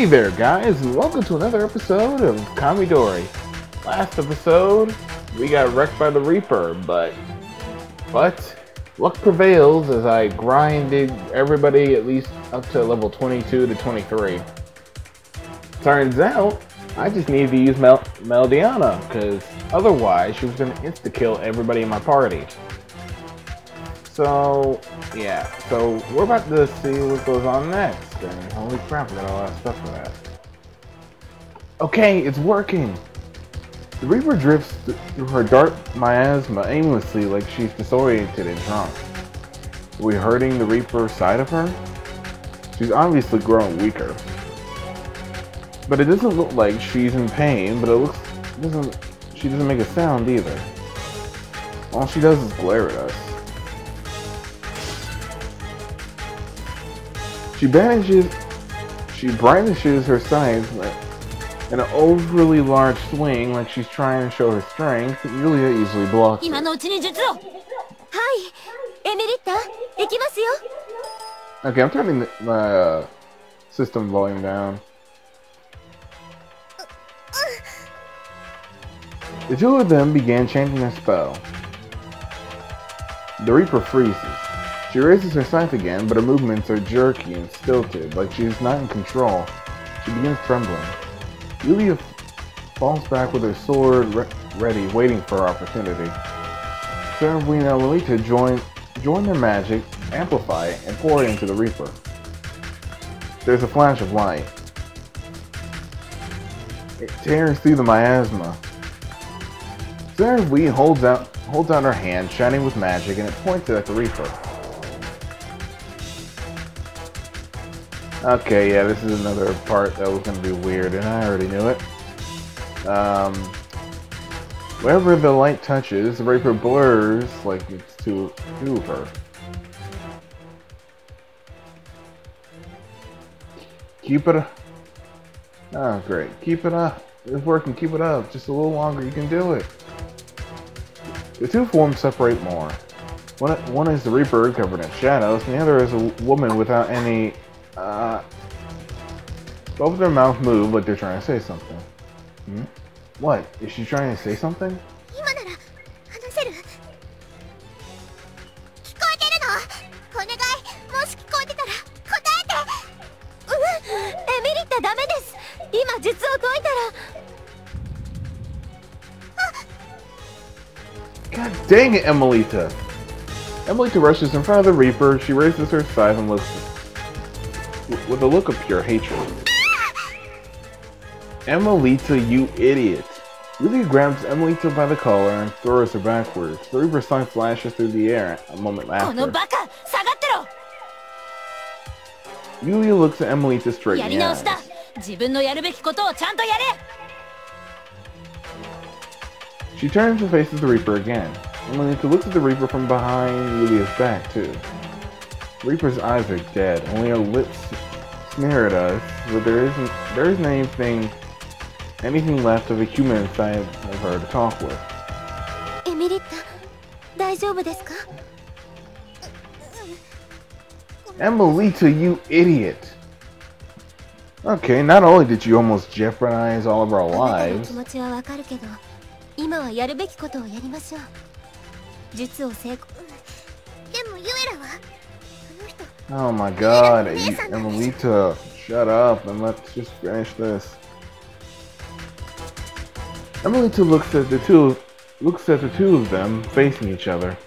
Hey there guys, and welcome to another episode of Kamdori. Last episode, we got wrecked by the Reaper, but luck prevails as I grinded everybody at least up to level 22 to 23. Turns out, I just needed to use Meldiana, because otherwise she was going to insta-kill everybody in my party. So, yeah, so we're about to see what goes on next, and holy crap, we got all that stuff for that. Okay, it's working! The Reaper drifts through her dark miasma aimlessly like she's disoriented and drunk. Are we hurting the Reaper side of her? She's obviously growing weaker. But it doesn't look like she's in pain, but she doesn't make a sound either. All she does is glare at us. She brandishes her scythe in an overly large swing like she's trying to show her strength. Yulia easily blocks it. Okay, I'm turning my system volume down. The two of them began chanting a spell. The Reaper freezes. She raises her scythe again, but her movements are jerky and stilted, like she's not in control. She begins trembling. Yulia falls back with her sword ready, waiting for her opportunity. Serafina and Lolita join their magic, amplify it, and pour it into the Reaper. There's a flash of light. It tears through the miasma. Serafina holds out her hand, shining with magic, and it points it at the Reaper. Okay, yeah, this is another part that was going to be weird, and I already knew it. Wherever the light touches, the Reaper blurs like it's two of her. Keep it up. Oh, great. Keep it up. It's working. Keep it up. Just a little longer. You can do it. The two forms separate more. One is the Reaper covered in shadows, and the other is a woman without any... both of their mouths move like they're trying to say something. Hmm? What? Is she trying to say something? God dang it, Emilita! Emilita rushes in front of the Reaper. She raises her scythe and looks with a look of pure hatred. Emilita, you idiot! Yulia grabs Emilita by the collar and throws her backwards. The Reaper's scythe flashes through the air a moment after. Yulia looks at Emilita straight in the eyes. She turns and faces the Reaper again. Emilita looks at the Reaper from behind Yulia's back, too. The Reaper's eyes are dead, only her lips sneer at us, but there isn't anything left of a human inside of her to talk with. Emilita, you idiot! Okay, not only did you almost jeopardize all of our lives... Oh my god, Emilita, shut up and let's just finish this. Emilita looks at the two of them facing each other.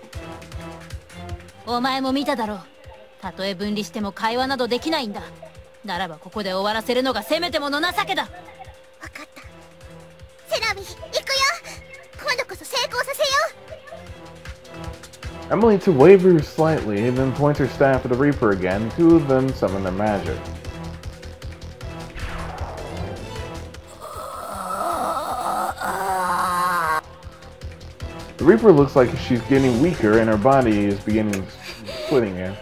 Emilita wavers slightly and then points her staff at the Reaper again. The two of them summon their magic. The Reaper looks like she's getting weaker and her body is beginning splitting in.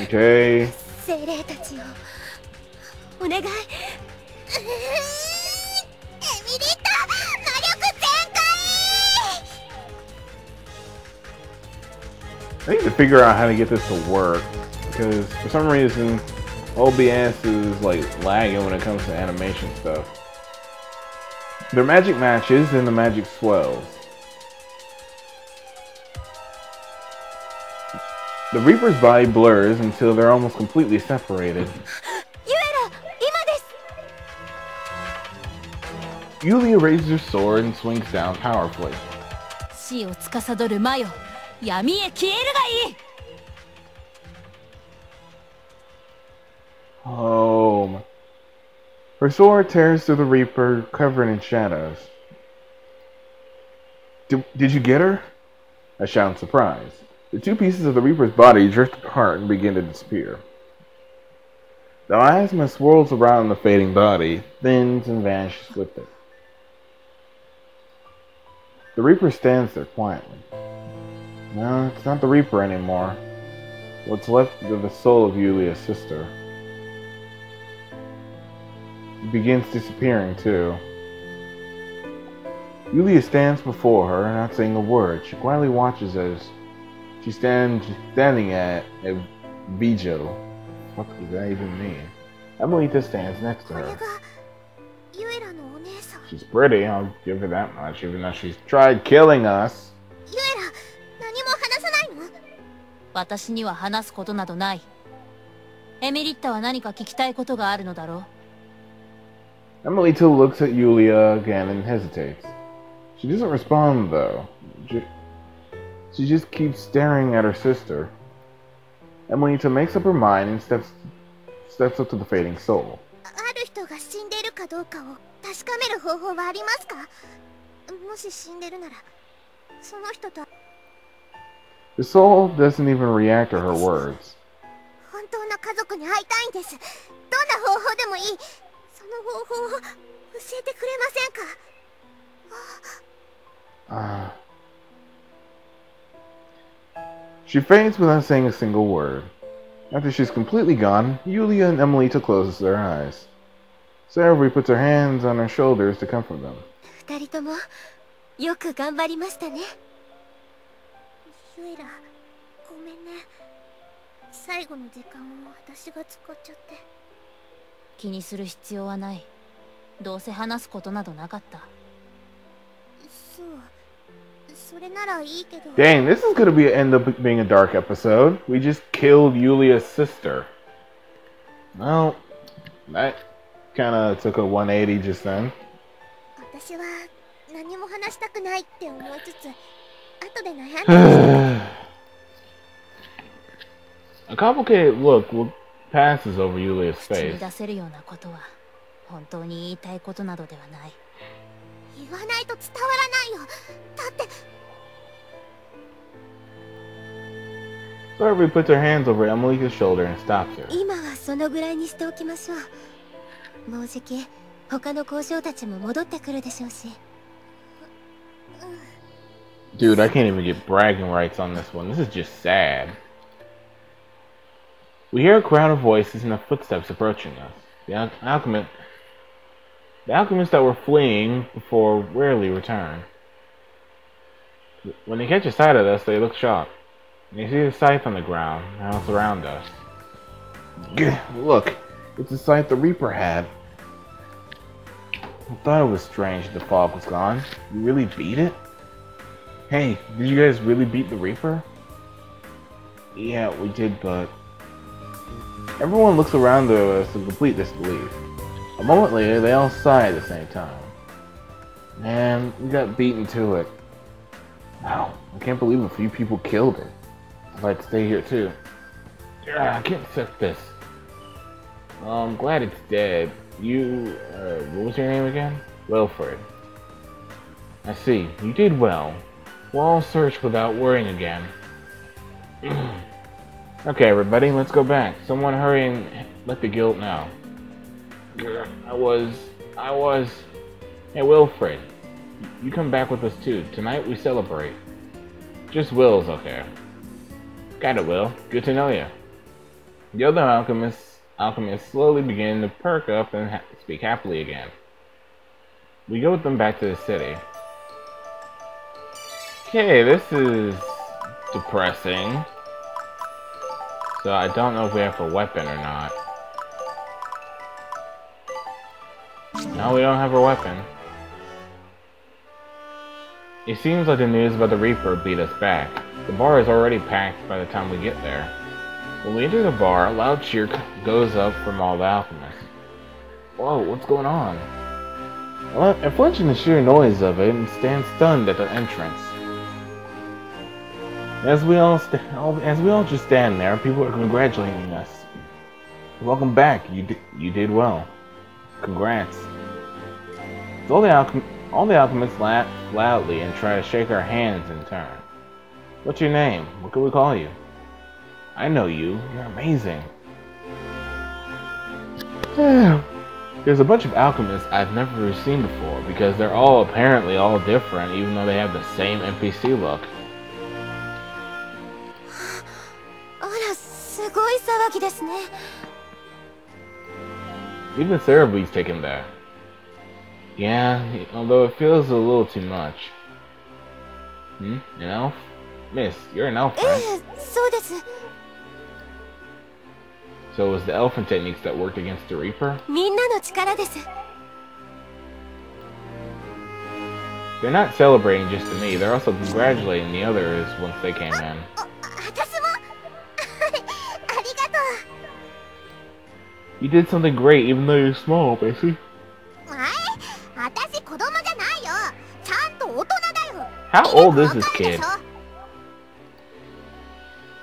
Okay. I need to figure out how to get this to work, because for some reason OBS is like lagging when it comes to animation stuff. Their magic matches and the magic swells. The Reaper's body blurs until they're almost completely separated. Yulia raises her sword and swings down powerfully. Oh. Her sword tears through the Reaper, covered in shadows. Did you get her? I shout in surprise. The two pieces of the Reaper's body drift apart and begin to disappear. The miasma swirls around the fading body, thins and vanishes with it. The Reaper stands there quietly. No, it's not the Reaper anymore. What's left of the soul of Yulia's sister. It begins disappearing too. Yulia stands before her, not saying a word. She quietly watches as she's standing at a Bijo. What does that even mean? Amelita stands next to her. She's pretty, I'll give her that much, even though she's tried killing us. Amelita looks at Yulia again and hesitates. She doesn't respond though. She just keeps staring at her sister. Amelita makes up her mind and steps up to the fading soul. The soul doesn't even react to her words. She fades without saying a single word. After she's completely gone, Yulia and Amelita closes their eyes. Sarah puts her hands on her shoulders to comfort them. Dang, this is gonna end up being a dark episode. We just killed Yulia's sister. Well, that kinda took a 180 just then. A complicated look passes over Yulia's face. Sarah puts her hands over Amelita's shoulder and stops her. Dude, I can't even get bragging rights on this one. This is just sad. We hear a crowd of voices and the footsteps approaching us. The alchemists that were fleeing before rarely return. When they catch a sight of us, they look shocked. They see the scythe on the ground, now it's around us. Look, it's the scythe the Reaper had. I thought it was strange the fog was gone. You really beat it? Hey, did you guys really beat the Reaper? Yeah, we did, but... Everyone looks around to us in complete disbelief. A moment later, they all sigh at the same time. Man, we got beaten to it. Wow, I can't believe a few people killed it. I'd like to stay here too. I can't accept this. I'm glad it's dead. You, what was your name again? Wilfred. I see, you did well. We'll all search without worrying again. Okay, everybody, let's go back. Someone hurry and let the guild know. I was... Hey, Wilfred. You come back with us too. Tonight we celebrate. Just Will's okay. Got it, Will. Good to know you. The other alchemists slowly begin to perk up and speak happily again. We go with them back to the city. Okay, this is depressing. So I don't know if we have a weapon or not. Now we don't have our weapon. It seems like the news about the Reaper beat us back. The bar is already packed by the time we get there. When we enter the bar, a loud cheer goes up from all the alchemists. Whoa, what's going on? I flinch in the sheer noise of it and stand stunned at the entrance. As we all just stand there, people are congratulating us. Welcome back. You did well. Congrats. So all the alchemists laugh loudly and try to shake our hands in turn. What's your name? What can we call you? I know you. You're amazing. There's a bunch of alchemists I've never seen before because they're all apparently all different even though they have the same NPC look. Even Cerebee's taken that. Yeah, although it feels a little too much. An elf? Miss, you're an elf, right? So it was the elfin techniques that worked against the Reaper? They're not celebrating just to me, they're also congratulating the others once they came in. You did something great even though you're small, Bessie. How old is this kid?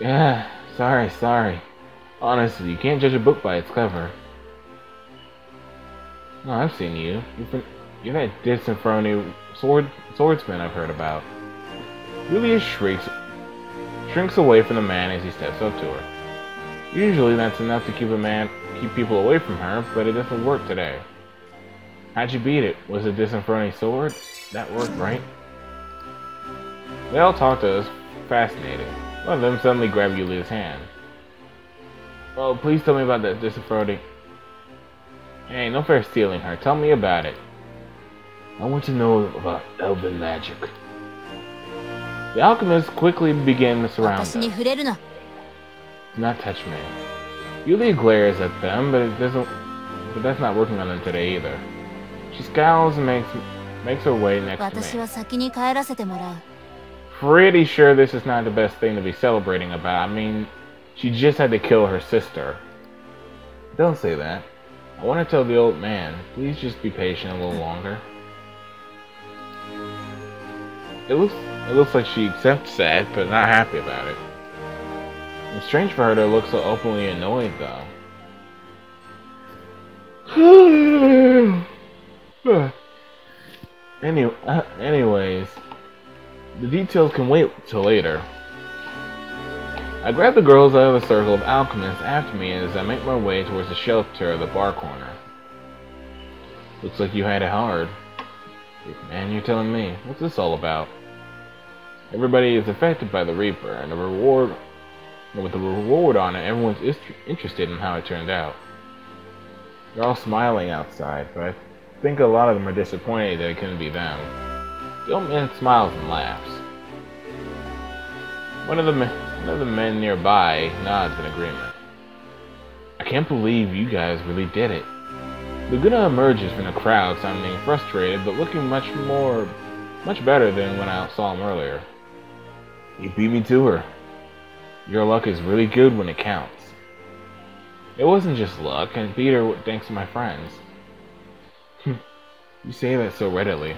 Yeah, sorry. Honestly, you can't judge a book by its cover. No, I've seen you. You're that disinfrony swordsman I've heard about. Julia shrinks away from the man as he steps up to her. Usually that's enough to keep people away from her, but it doesn't work today. How'd you beat it? Was it disinfrony sword? That worked, right? They all talk to us, fascinated. One of them suddenly grabbed Yulia's hand. Oh, please tell me about that disinfrony. Hey, no fair stealing her. Tell me about it. I want to know about elven magic. The alchemists quickly begin to surround us. Do not touch me. Yulia glares at them, but that's not working on them today either. She scowls and makes her way next to me. Pretty sure this is not the best thing to be celebrating about. I mean, she just had to kill her sister. Don't say that. I want to tell the old man, please just be patient a little longer. It looks like she accepts that, but not happy about it. It's strange for her to look so openly annoyed, though. Anyways, the details can wait till later. I grab the girls out of the circle of alchemists after me as I make my way towards the shelter of the bar corner. Looks like you had it hard. Man, you're telling me. What's this all about? Everybody is affected by the Reaper, and with the reward on it, everyone's interested in how it turned out. They're all smiling outside, but I think a lot of them are disappointed that it couldn't be them. The old man smiles and laughs. One of the men nearby nods in agreement. I can't believe you guys really did it. Laguna emerges from the crowd sounding frustrated, but looking much better than when I saw him earlier. You beat me to her. Your luck is really good when it counts. It wasn't just luck, I beat her thanks to my friends. You say that so readily.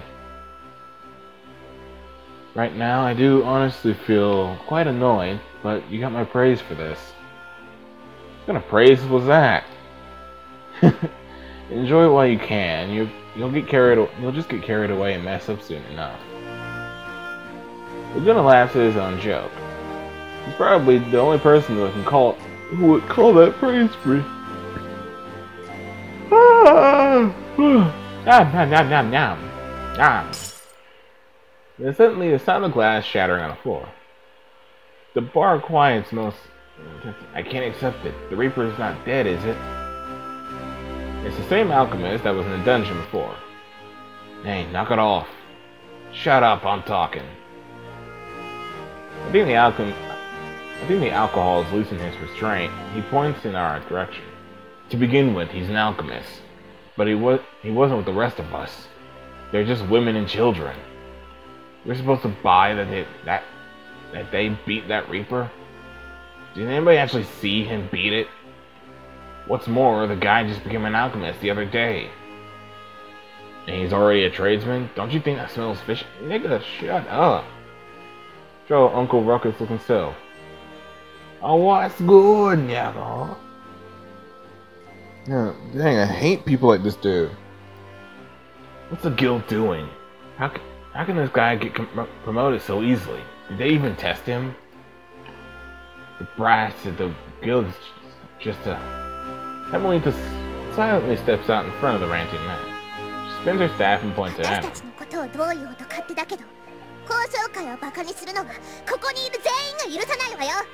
Right now, I do honestly feel quite annoyed, but you got my praise for this. What kind of praise was that? Enjoy it while you can. You'll just get carried away and mess up soon enough. We're gonna laugh at his own joke. He's probably the only person who would call that praise free. Then suddenly the sound of glass shattering on the floor. The bar quiets most. I can't accept it. The Reaper is not dead, is it? It's the same alchemist that was in the dungeon before. Hey, knock it off. Shut up, I'm talking. I think the alcohol has loosened his restraint. He points in our direction. To begin with, he's an alchemist. But he wasn't with the rest of us. They're just women and children. We're supposed to buy that they beat that Reaper? Did anybody actually see him beat it? What's more, the guy just became an alchemist the other day. And he's already a tradesman? Don't you think that smells fishy? Nigga, shut up. Show Uncle Ruckus looking still. Oh, what's good, Nyago? Yeah, dang, I hate people like this dude. What's the guild doing? How can this guy get promoted so easily? Did they even test him? The brass at the guild is just Emily just silently steps out in front of the ranting man. She spins her staff and points it at him.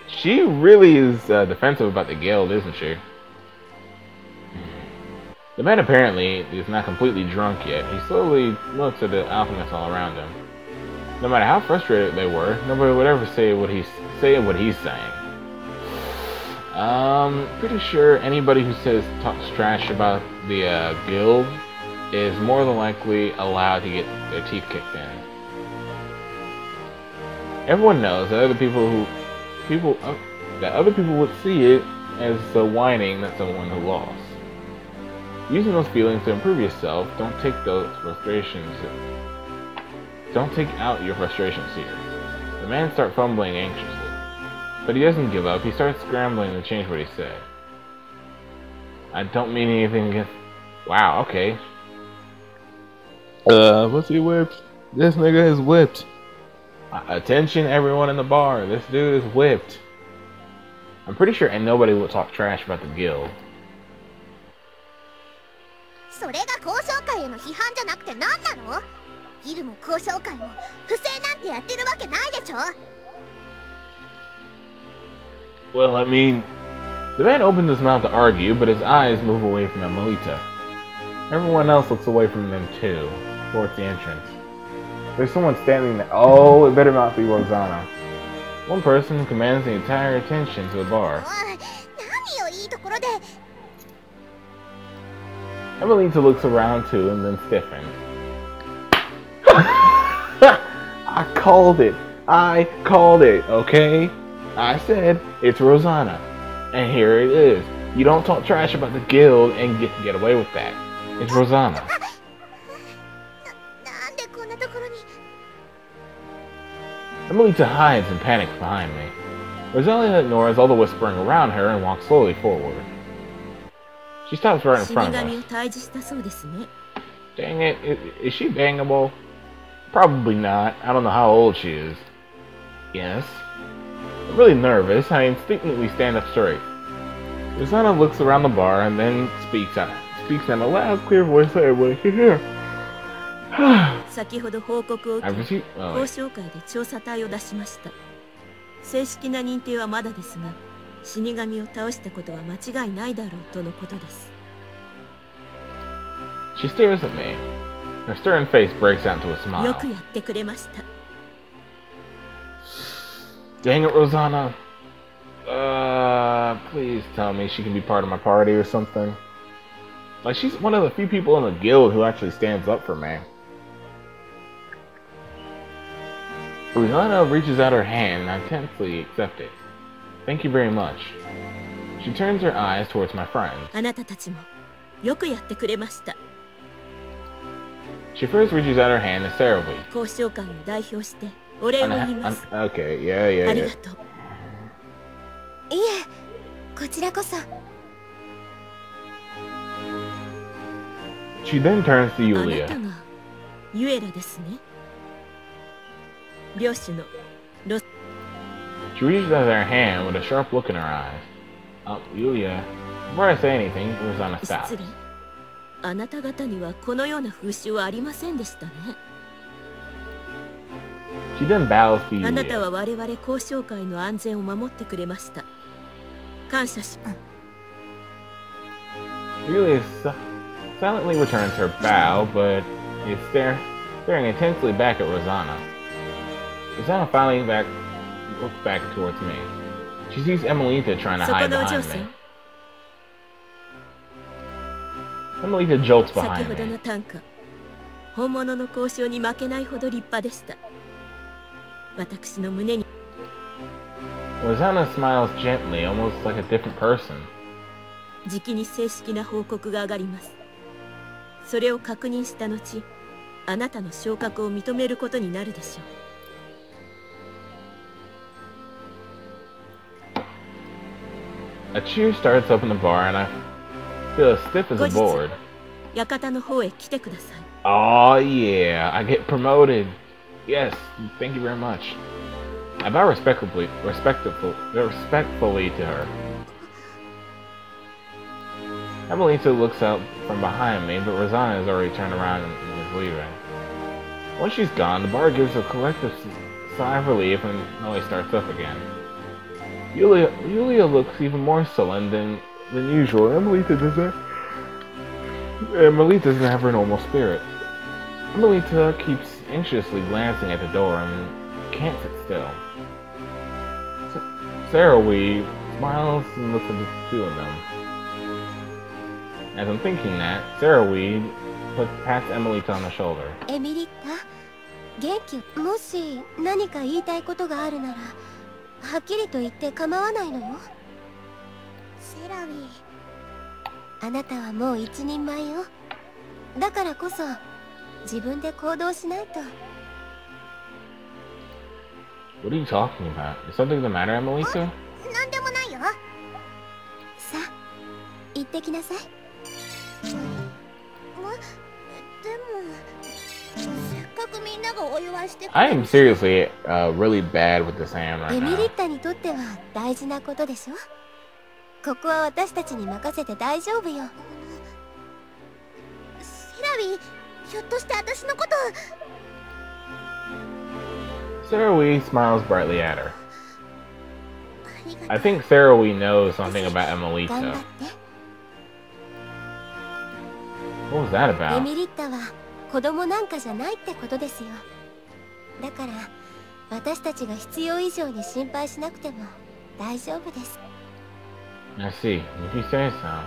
She really is defensive about the guild, isn't she? The man apparently is not completely drunk yet. He slowly looks at the alchemists all around him. No matter how frustrated they were, nobody would ever say what he's saying. Pretty sure anybody who talks trash about the guild is more than likely allowed to get their teeth kicked in. Everyone knows that other people would see it as the whining that someone who lost. Using those feelings to improve yourself, don't take out your frustrations here. The man starts fumbling anxiously. But he doesn't give up. He starts scrambling to change what he said. I don't mean anything against... Wow, okay. What's he whipped? This nigga is whipped. Attention everyone in the bar. This dude is whipped. I'm pretty sure nobody will talk trash about the guild. Well, I mean, the man opens his mouth to argue, but his eyes move away from Amelita. Everyone else looks away from them too, towards the entrance. There's someone standing there. Oh, it better not be Rosanna. One person commands the entire attention to the bar. Amelita looks around too and then stiffens. I called it, okay? I said, it's Rosanna. And here it is. You don't talk trash about the guild and get away with that. It's Rosanna. Amelita hides and panics behind me. Rosalia ignores all the whispering around her and walks slowly forward. She stops right in front of us. Dang it, is she bangable? Probably not. I don't know how old she is. Yes. I'm really nervous. I instinctively stand up straight. Rosanna looks around the bar and then speaks in a loud, clear voice that everyone can hear. I've received... Oh, she stares at me. Her stern face breaks out into a smile. Dang it, Rosanna. Please tell me she can be part of my party or something. Like, she's one of the few people in the guild who actually stands up for me. Rosanna reaches out her hand and I tensely accept it. Thank you very much. She turns her eyes towards my friends. She first reaches out her hand to Cerebi. Okay, yeah. She then turns to Yulia. She reaches out her hand with a sharp look in her eyes. Yulia, before I say anything, Rosanna stops. She then bows to Yulia. Yulia silently returns her bow, but is staring intensely back at Rosanna. Rosanna finally looks back towards me. She sees Emelita trying to hide behind me. Amelita jolts 先 behind ほど me. の短歌、本物の交渉に負けないほど立派でした。私の胸に。Rosanna smiles gently, almost like a different person. じきに正式な報告が上がります。それを確認した後、あなたの昇格を認めることになるでしょう。 A cheer starts up in the bar and I feel as stiff as a board. 館の方へ来てください。Oh yeah, I get promoted. Yes, thank you very much. I bow respectfully to her. Amelita looks out from behind me, but Rosanna has already turned around and is leaving. Once she's gone, the bar gives a collective sigh of relief and Melly starts up again. Yulia looks even more sullen than usual. Amelita doesn't have her normal spirit. Amelita keeps anxiously glancing at the door and can't sit still. Sarah Weed smiles and looks at the two of them. As I'm thinking that, Sarah Weed pats Amelita on the shoulder. エミリッタ、元気？もし何か言いたいことがあるなら、はっきりと言って構わないのよ。セラウィ、あなたはもう一人前よ。だからこそ自分で行動しないと。What are you talking about? Is something the matter, Amelita? なんでもないよ。さあ、行ってきなさい。でも、せっかくみんながお祝いしてくれる。 I am seriously really bad with this hand right エミリ now. ッタにとっては大事なことでしょ。ここは私たちに任せて大丈夫よ。セラウィ、ひょっとして私のこと。Sarah Wee smiles brightly at her. I think Sarah Wee knows something about 頑張 Amelita. って。 What was that エ about? ミリッタは子供なんかじゃないってことですよ。だから私たちが必要以上に心配しなくても大丈夫です。 I see. If you say so.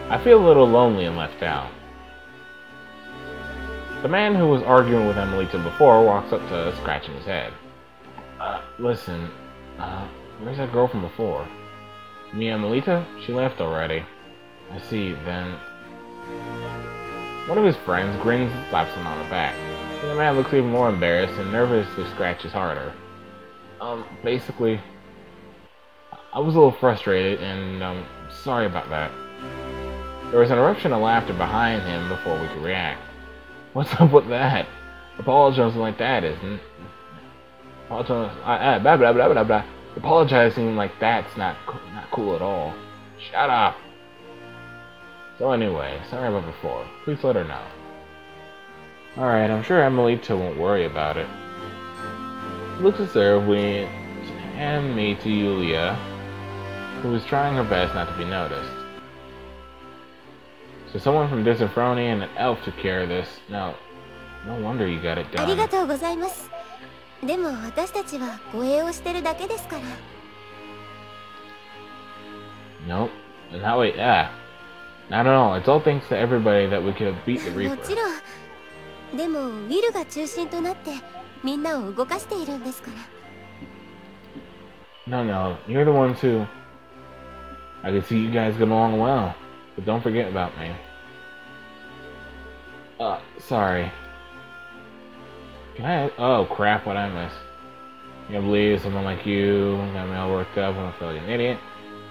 I feel a little lonely and left out. The man who was arguing with Amelita before walks up to us, scratching his head. Listen, where's that girl from before? Me, Amelita? She left already. I see, then... One of his friends grins and slaps him on the back. And the man looks even more embarrassed and nervously scratches harder. Basically, I was a little frustrated and, sorry about that. There was an eruption of laughter behind him before we could react. What's up with that? Apologizing like that isn't. Apologizing like that's not cool at all. Shut up. So anyway, sorry about before. Please let her know. Alright, I'm sure Amelita won't worry about it. She looks at Sarah and me to Yulia, who is trying her best not to be noticed. So someone from Disaphrony and an elf took care of this. No wonder you got it あり done. がとうございます。でも私たちは護衛をしてるだけですから。 Nope. And that way, not at all. It's all thanks to everybody that we could have beat the も Reaper. ちろん。でもウィルが中心となってみんなを動かしているんですから。No, you're the ones who... I can see you guys get along well. But don't forget about me. Sorry. Can I... Oh, crap, what I missed. You can't believe someone like you got me all worked up when I feel like an idiot.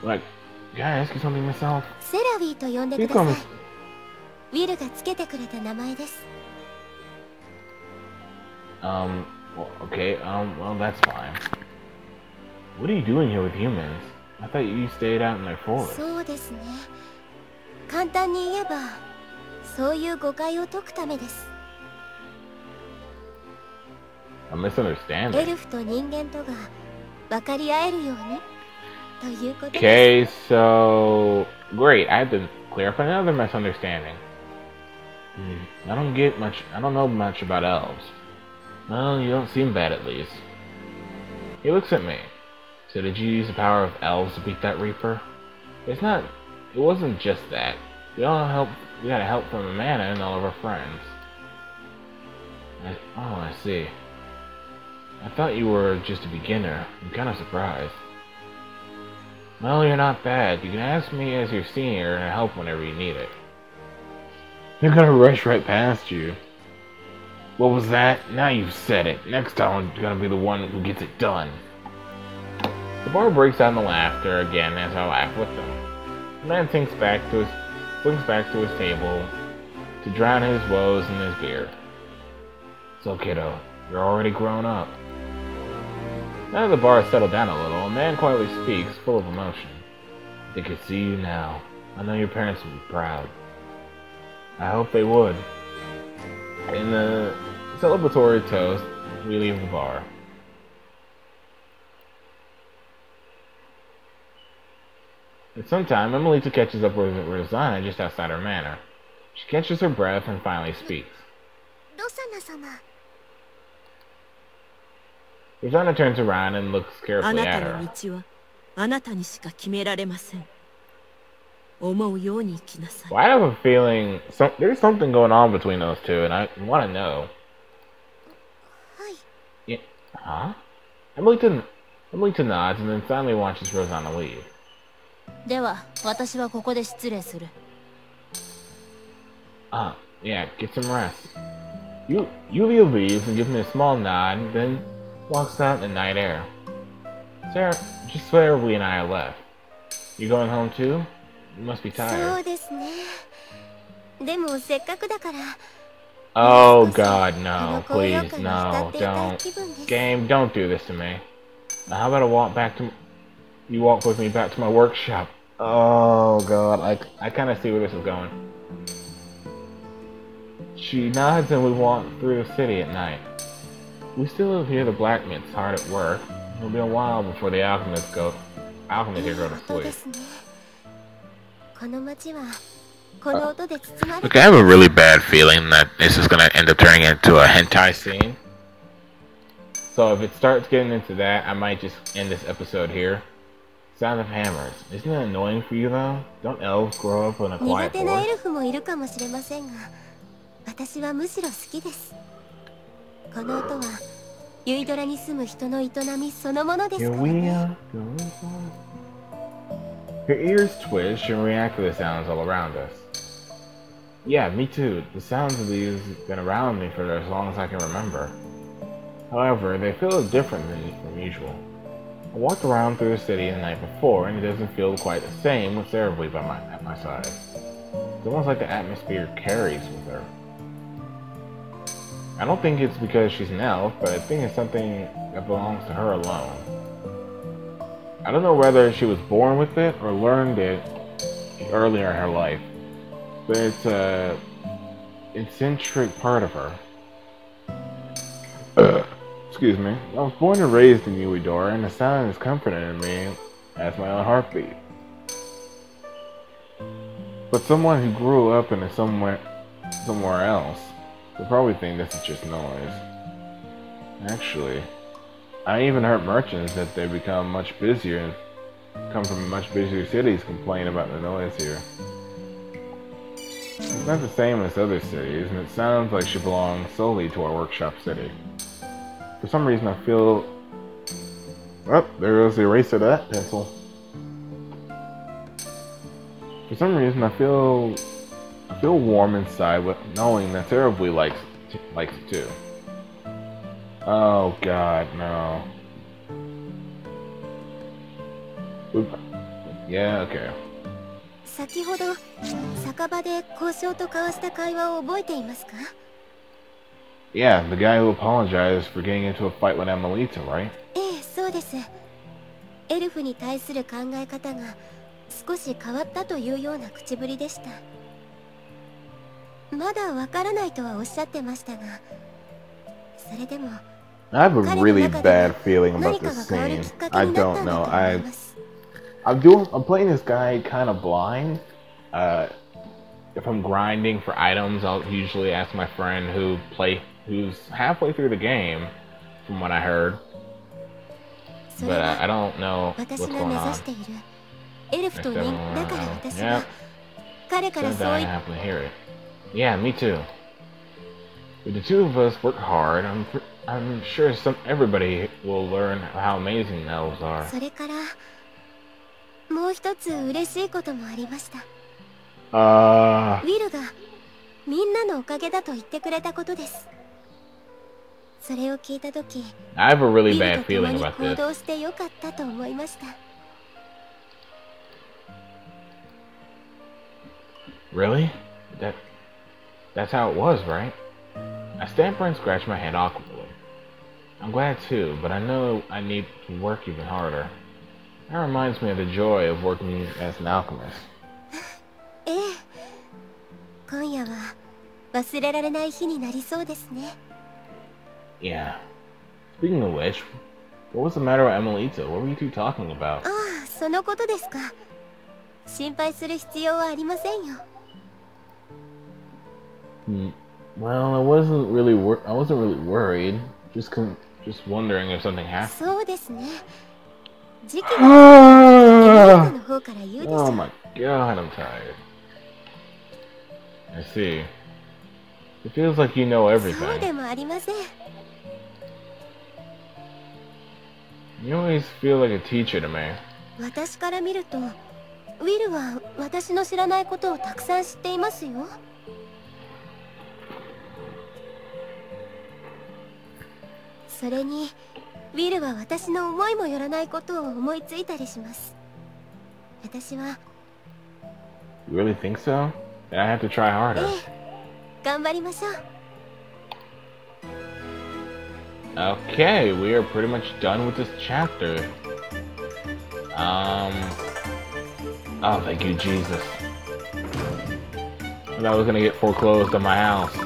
Like, can I ask you something myself? セラウィーと呼んでください。ウィルがつけてくれた名前です。Well, okay, well, that's fine. What are you doing here with humans? I thought you stayed out in their forest. そうですね。簡単に言えば、そういう誤解を解くためです。A misunderstanding. エルフと人間とが分かり合えるようにということです。Okay, so great. I have to clear up another misunderstanding. I don't know much about elves. Well, you don't seem bad at least. He looks at me. So did you use the power of elves to beat that Reaper? It wasn't just that. We all we got help from Amanda and all of her friends. I see. I thought you were just a beginner. I'm kind of surprised. Well, you're not bad. You can ask me as your senior and help whenever you need it. They're gonna rush right past you. What was that? Now you've said it. Next time I'm gonna be the one who gets it done. The bar breaks out in laughter again as I laugh with them. The man sinks back to his table to drown his woes in his beer. So, kiddo, you're already grown up. Now that the bar has settled down a little, a man quietly speaks, full of emotion. They could see you now. I know your parents would be proud. I hope they would. In the celebratory toast, we leave the bar. At some time, Emelita catches up with Rosanna just outside her manor. She catches her breath and finally speaks. Rosanna turns around and looks carefully at her. Well, I have a feeling there's something going on between those two, and I want to know. Yeah, huh? Emelita nods and then finally watches Rosanna leave. Yeah, get some rest. Yulia leaves and gives me a small nod, then walks out in the night air. Just Sarah and I are left. You going home too? You must be tired. Oh god, no. Please, no. Don't. Game, don't do this to me. Now how about you walk with me back to my workshop? Oh god, I kind of see where this is going. She nods and we walk through the city at night. We still hear the blacksmiths hard at work. It'll be a while before the alchemists here go to sleep. Look, I have a really bad feeling that this is going to end up turning into a hentai scene. So if it starts getting into that, I might just end this episode here. Sound of hammers. Isn't it annoying for you though? Don't elves grow up in a quiet forest? Her ears twitch and react to the sounds all around us. Yeah, me too. The sounds of these have been around me for as long as I can remember. However, they feel different than usual. I walked around through the city the night before, and it doesn't feel quite the same with Sarah at my side. It's almost like the atmosphere carries with her. I don't think it's because she's an elf, but I think it's something that belongs to her alone. I don't know whether she was born with it or learned it earlier in her life, but it's an eccentric part of her. Excuse me. I was born and raised in Uedora, and the sound is comforting to me as my own heartbeat. But someone who grew up in somewhere else will probably think this is just noise. Actually, I even heard merchants that they become much busier and come from much busier cities complain about the noise here. It's not the same as other cities, and it sounds like she belongs solely to our workshop city. For some reason I feel... Oh, there goes the eraser of that pencil. For some reason I feel warm inside with knowing that Terribly likes it too. Oh god, no. Oop. Yeah, okay. Yeah, the guy who apologized for getting into a fight with Emelita, right? I have a really bad feeling about this scene. I don't know. I'm playing this guy kind of blind. If I'm grinding for items, I'll usually ask my friend who's halfway through the game, from what I heard. But I don't know what's going on. Yeah. 彼から Said そう that I 言っ happen to hear it. Yeah, me too. If the two of us work hard, I'm sure everybody will learn how amazing the elves are. それからもう一つ嬉しいこともありました。ウィルがみんなのおかげだと言ってくれたことです。それを聞いたとき、 I have a ウ really ィル bad と共 feeling に about 行 this. 動してよかったと思いました。 Really? That's how it was, right? I stammer and scratch my head awkwardly. I'm glad too, but I know I need to work even harder. That reminds me of the joy of working as an alchemist. ええ、今夜は忘れられない日になりそうですね。 Yeah. Speaking of which, what was the matter with Emilita? What were you two talking about? ああ、そのことですか。心配する必要はありませんよ。 Well, I wasn't really worried. Just wondering if something happened. そうですね。時期がエミリタの方から言うでしょ Oh my god, I'm tired. I see. It feels like you know そう everything. でもありません。 You always feel like a teacher to me. 私から見ると、ウィルは私の知らないことをたくさん知っていますよ。 それに、ウィルは私の思いもよらないことを思いついたりします。私は、 You really think so? Then I have to try harder. ええ、頑張りましょう。 Okay, we are pretty much done with this chapter. Oh, thank you, Jesus. I thought I was gonna get foreclosed on my house.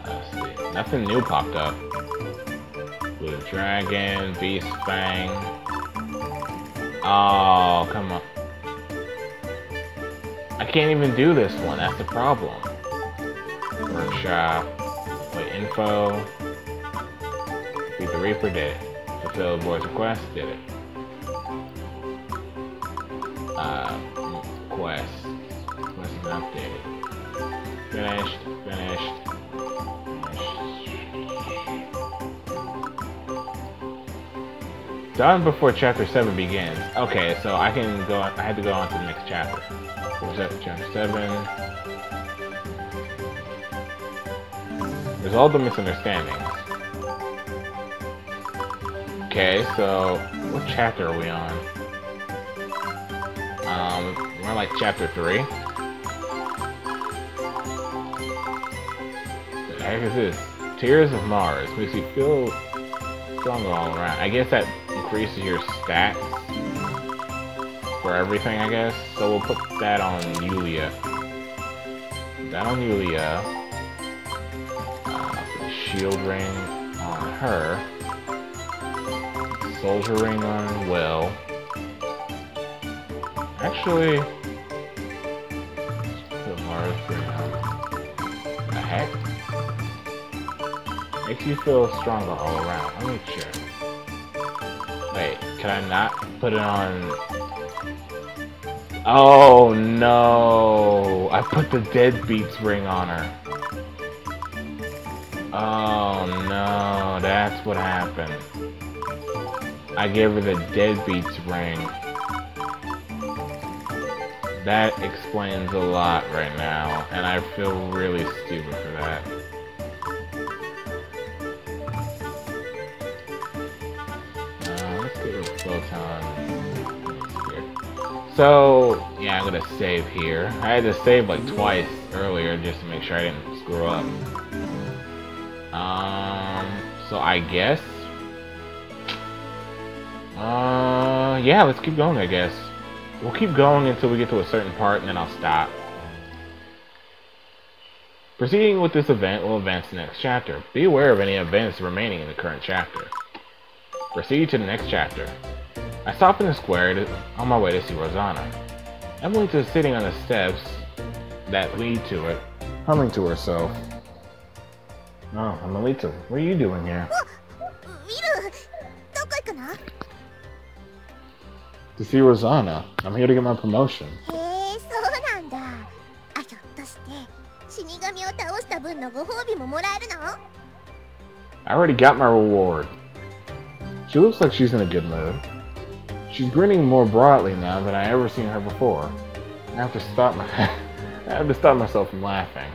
Let's see. Nothing new popped up. Blue Dragon, Beast Fang. Oh, come on. I can't even do this one, that's the problem. Workshop. Wait, info. Beat the Reaper, did it. Fulfill the boy's request, did it. Quest. Quest is updated. Finished. Done before chapter 7 begins. Okay, so I can go. I had to go on to the next chapter. What's up, chapter 7? Resolve the misunderstandings. Okay, so what chapter are we on? We're on like chapter 3. What the heck is this? Tears of Mars makes you feel stronger all around. I guess that increases your stats for everything, I guess. So we'll put that on Yulia. Put that on Yulia. Put the shield ring on her. Soldier ring on Will. Actually, put Mars ring on. The heck? Makes you feel stronger all around. Let me check. Wait, can I not put it on? Oh no! I put the Deadbeats ring on her. Oh no, that's what happened. I gave her the Deadbeats ring. That explains a lot right now, and I feel really stupid for that. Let's get rid of Photon. So, yeah, I'm gonna save here. I had to save like twice earlier just to make sure I didn't screw up. So I guess... yeah, let's keep going, I guess. We'll keep going until we get to a certain part, and then I'll stop. Proceeding with this event will advance the next chapter. Be aware of any events remaining in the current chapter. Proceed to the next chapter. I stop in the square on my way to see Rosanna. Emily is sitting on the steps that lead to it, humming to herself. Oh, Emilita, what are you doing here? To see Rosanna. I'm here to get my promotion. のご褒美ももらえるの？ I already got my reward. She looks like she's in a good mood. She's grinning more broadly now than I ever seen her before. I have to stop myself from laughing.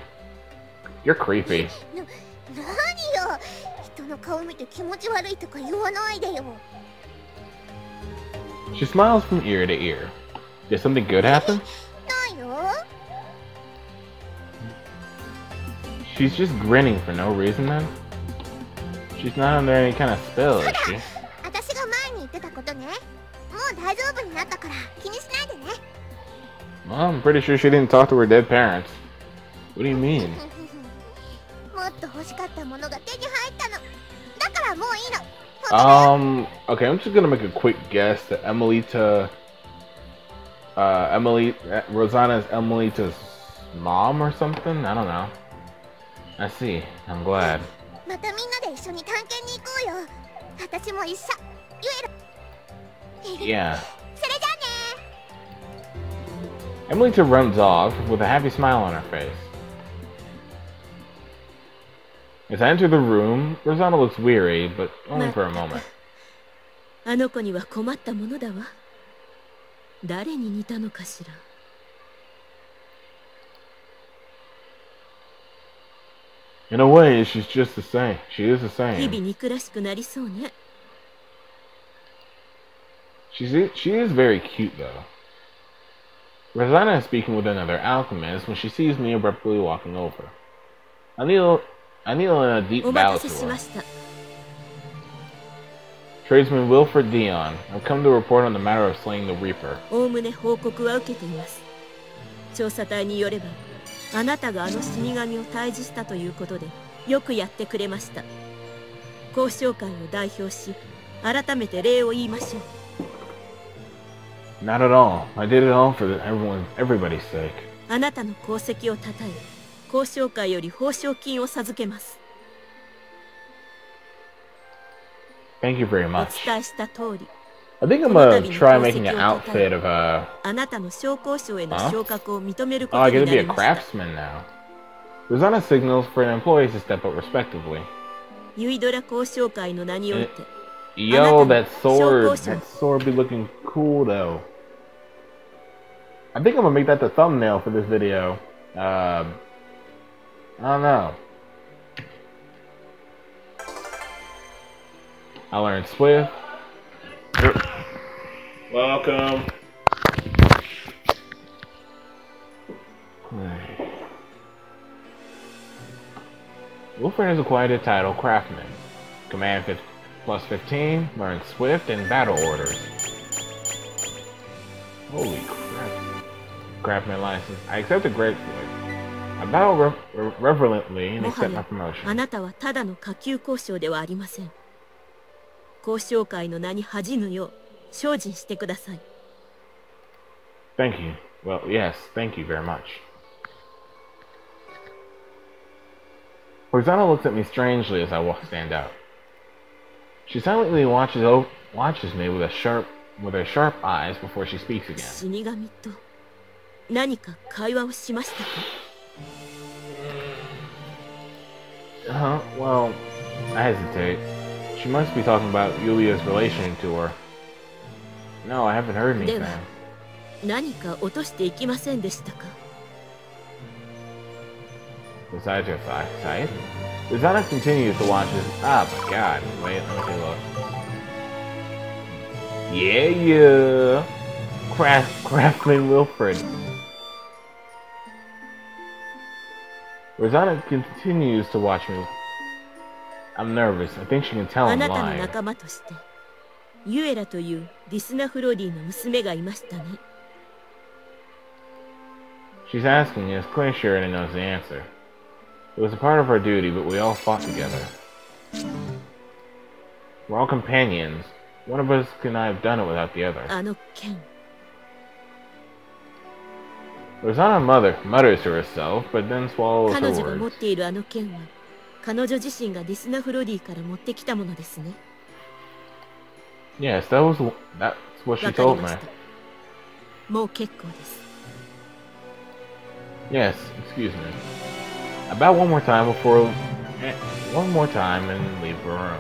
You're creepy. 何よ、人の顔見て気持ち悪いとか言わないでよ。She smiles from ear to ear. Did something good happen? ないよ。She's just grinning for no reason then? She's not under any kind of spell, is she? 私が前に言ってたことね。もう大丈夫になったから気にしないでね。Well, I'm pretty sure she didn't talk to her dead parents. What do you mean? もっと欲しかったものが手に入ったの。だからもういいの。Okay, I'm just gonna make a quick guess that Rosanna's Emelita's mom or something? I don't know. I see. I'm glad. またみんなで一緒に探検に行こうよ。私も一緒。Yeah. それじゃあね。Emelita runs off with a happy smile on her face. As I enter the room, Rosanna looks weary, but only for a moment. あの子には困ったものだわ。誰に似たのかしら。In a way, she's just the same. She is the 日 same. 々憎らしくなりそうね。She is very cute, though. Rosanna is speaking with another alchemist when she sees me abruptly walking over. I kneel in a deep お bow 待た to せし her. ました。Tradesman Wilfred Dion. I've come to report on the matter of slaying the Reaper. おおむね報告は受けています。調査隊によれば、あなたがあの死神を退治したということで、よくやってくれました。交渉会を代表し、改めて礼を言いましょう。Not at all. I did it all for everybody's sake. あなたの功績をたたえ、交渉会より報奨金を授けます。Thank you very お much. 伝えした通り、 I think I'm gonna try making an outfit of あなたの商工省への昇格を認めるこ Oh, と I に get な to be り a ました。 craftsman now. Rosanna signals for an employees to step up respectively. ユイドラ交渉会の名において、 Yo, that sword be looking cool though. I think I'm gonna make that the thumbnail for this video. I don't know. I learned Swift. Welcome. Wilfred has acquired the title Craftsman. Command plus 15, learn Swift and battle orders. Holy crap. Craftsman license. I accepted gratefully. I bow reverently and もは accept my や promotion. あなたはただの下級交渉ではありません。交渉会の名に恥じぬよう精進してください。Thank you. Well, yes, thank you very much. Rosanna looks at me strangely as I stand out. She silently watches me with her sharp eyes before she speaks again. 死神と何か会話をしましたか？ Well, I hesitate. She must be talking about Yulia's relation to her. No, I haven't heard で anything. は何か落としていきませんでしたか？ Besides her sight, Rosanna continues to watch this. Ah, my God. Wait, let me take a look. Yeah. Craftsman Wilfred. Rosanna continues to watch me. I'm nervous. I think she can tell あ I'm なたの lying. 仲間としてユエラというディスナフロディの娘がいましたね。 She's asking, and it's clear Sheridan knows the answer. It was a part of our duty, but we all fought together. We're all companions. One of us could not have done it without the other. あの剣、 Rosanna mutters to herself, but then swallows 彼 her 女が持っ words. ているあの剣は彼女自身がディスナフロディから持ってきたものですね。 Yes, that's what she わかり told ま me. した。もう結構です。 Yes, excuse me. About one more time and leave the room.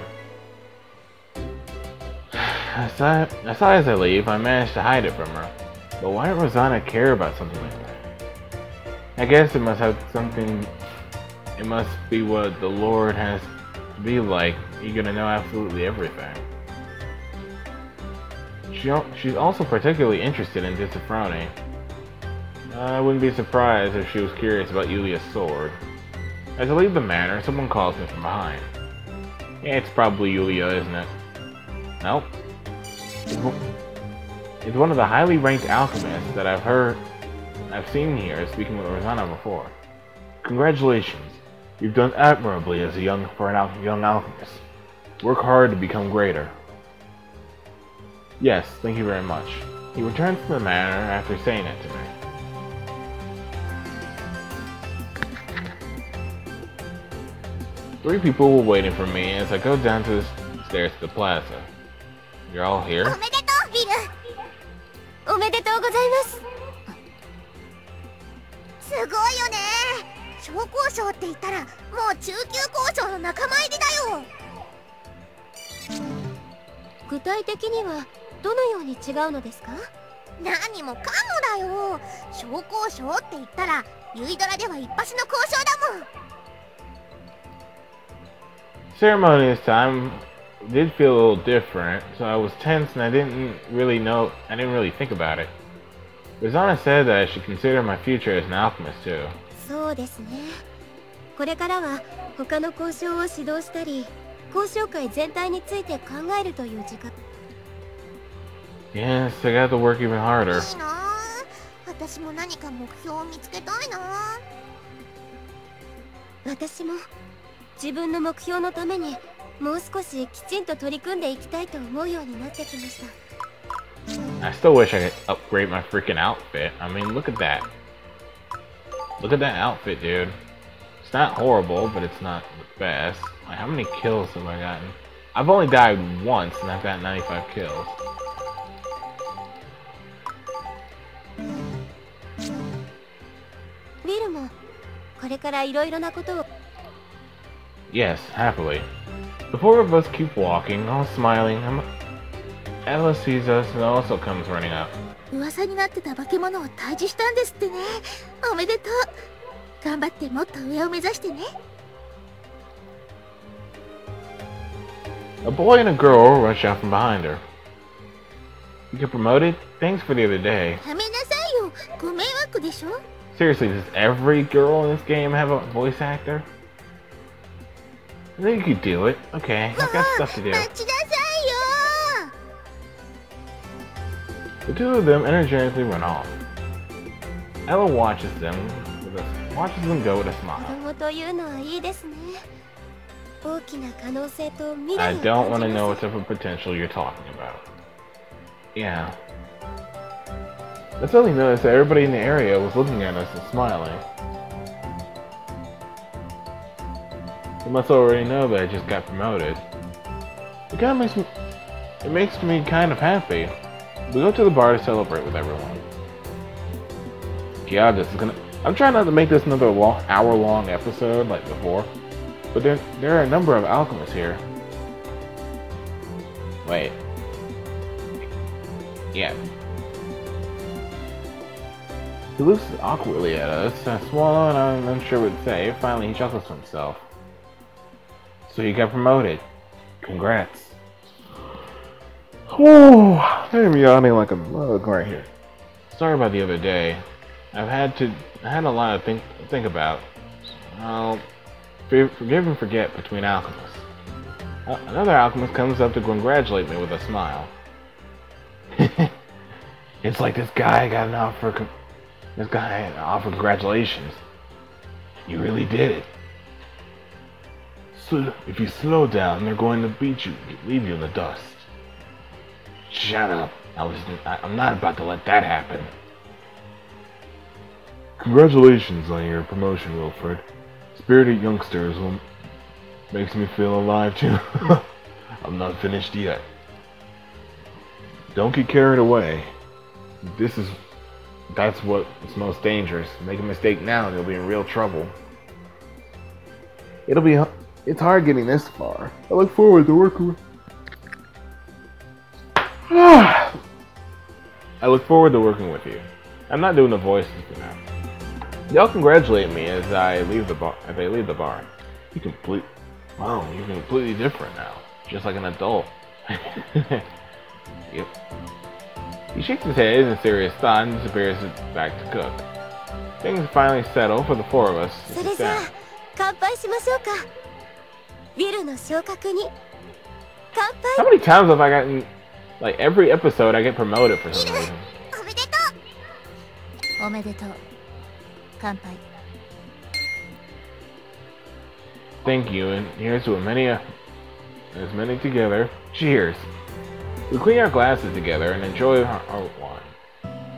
I saw as I leave, I managed to hide it from her. But why did Rosanna care about something like that? I guess it must have something. It must be what the Lord has to be like, eager to know absolutely everything. She's also particularly interested in Disaphrony. I wouldn't be surprised if she was curious about Yulia's sword. As I leave the manor, someone calls me from behind. Yeah, it's probably Yulia, isn't it? Nope. It's one of the highly ranked alchemists that I've seen here speaking with Rosanna before. Congratulations. You've done admirably as a young alchemist. Work hard to become greater. Yes, thank you very much. He returns to the manor after saying it to me. Three people were waiting for me as I go down to the stairs to the plaza. You're all here? おめでとう、ビル。おめでとうございます。すごいよね。小交渉って言ったらもう中級交渉の仲間入りだよ。具体的にはどのように違うのですか？何もかもだよ。小交渉って言ったらユイドラでは一発の交渉だもん。Ceremony this time did feel a little different, so I was tense and I didn't really think about it. Rosanna said that I should consider my future as an alchemist too. そうですね。これからは他の交渉を指導したり、交渉会全体について考えるという時間。Yes, I got to work even harder. いいなあ。私も何か目標を見つけたいなあ。私も自分の目標のためにもう少しきちんと取り組んでいきたいと思うようになってきました。I still wish I could upgrade my freaking outfit. I mean, look at that. Look at that outfit, dude. It's not horrible, but it's not the best. Like, how many kills have I gotten? I've only died once, and I've got 95 kills. Bill もこれからいろいろなことを。Yes, happily. The four of us keep walking, all smiling. Ella sees us and also comes running up. 噂になってた化け物を退治したんですってね。おめでとう。頑張ってもっと上を目指してね。A boy and a girl rush out from behind her. You get promoted? Thanks for the other day. やめなさいよ。ご迷惑でしょ。 Seriously, does every girl in this game have a voice actor? I think you could do it. Okay, I've got stuff to do. 待ちなさいよ。 The two of them energetically run off. Ella watches them go with a 子 smile. 供というのはいいですね。大きな可能性と未 I 来を don't 感 want じ to ま know す。 what type of potential you're talking about. Yeah. I suddenly noticed that everybody in the area was looking at us and smiling. They must already know that I just got promoted. It makes me kind of happy. We go to the bar to celebrate with everyone. Yeah, I'm trying not to make this another hour-long episode like before, but there are a number of alchemists here. Wait. Yeah. He looks awkwardly at us, I swallow and I'm unsure what to say. Finally, he chuckles to himself. So you got promoted. Congrats. Whew, I'm yawning like a mug right here. Sorry about the other day. I had a lot to think about. I'll forgive and forget between alchemists. Another alchemist comes up to congratulate me with a smile. It's like this guy offered congratulations. You really did it. So if you slow down, they're going to beat you, leave you in the dust. Shut up. I'm not about to let that happen. Congratulations on your promotion, Wilfred. Spirited youngsters makes me feel alive too. I'm not finished yet. Don't get carried away. That's what's most dangerous. Make a mistake now and you'll be in real trouble. It's hard getting this far. I look forward to working with... I look forward to working with you. I'm not doing the voices for now. Y'all congratulate me as I leave the bar. You're completely different now, just like an adult. Yep. He shakes his head in serious thought and disappears back to cook. Things finally settle for the four of us to sit down. How many times have I gotten, like every episode I get promoted for some reason? Thank you, and here's to as many together. Cheers! We clean our glasses together and enjoy our wine.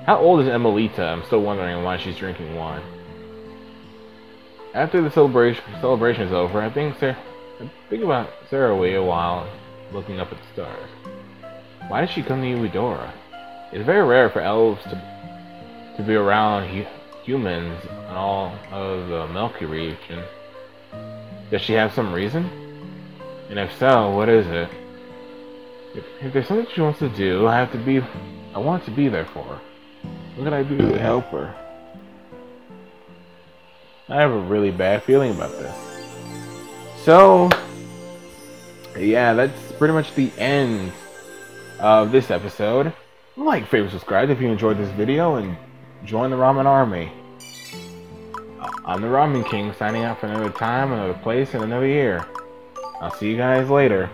How old is Emilita? I'm still wondering why she's drinking wine. After the celebration is over, I think about Sarah a while, looking up at the stars. Why did she come to Eudora? It's very rare for elves to be around humans in all of the Milky region. Does she have some reason? And if so, what is it? If there's something she wants to do, I want to be there for her. What can I do to help her? I have a really bad feeling about this. So, yeah, that's pretty much the end of this episode. Like, favorite, subscribe if you enjoyed this video, and join the Ramen Army. I'm the Ramen King, signing out for another time, another place, and another year. I'll see you guys later.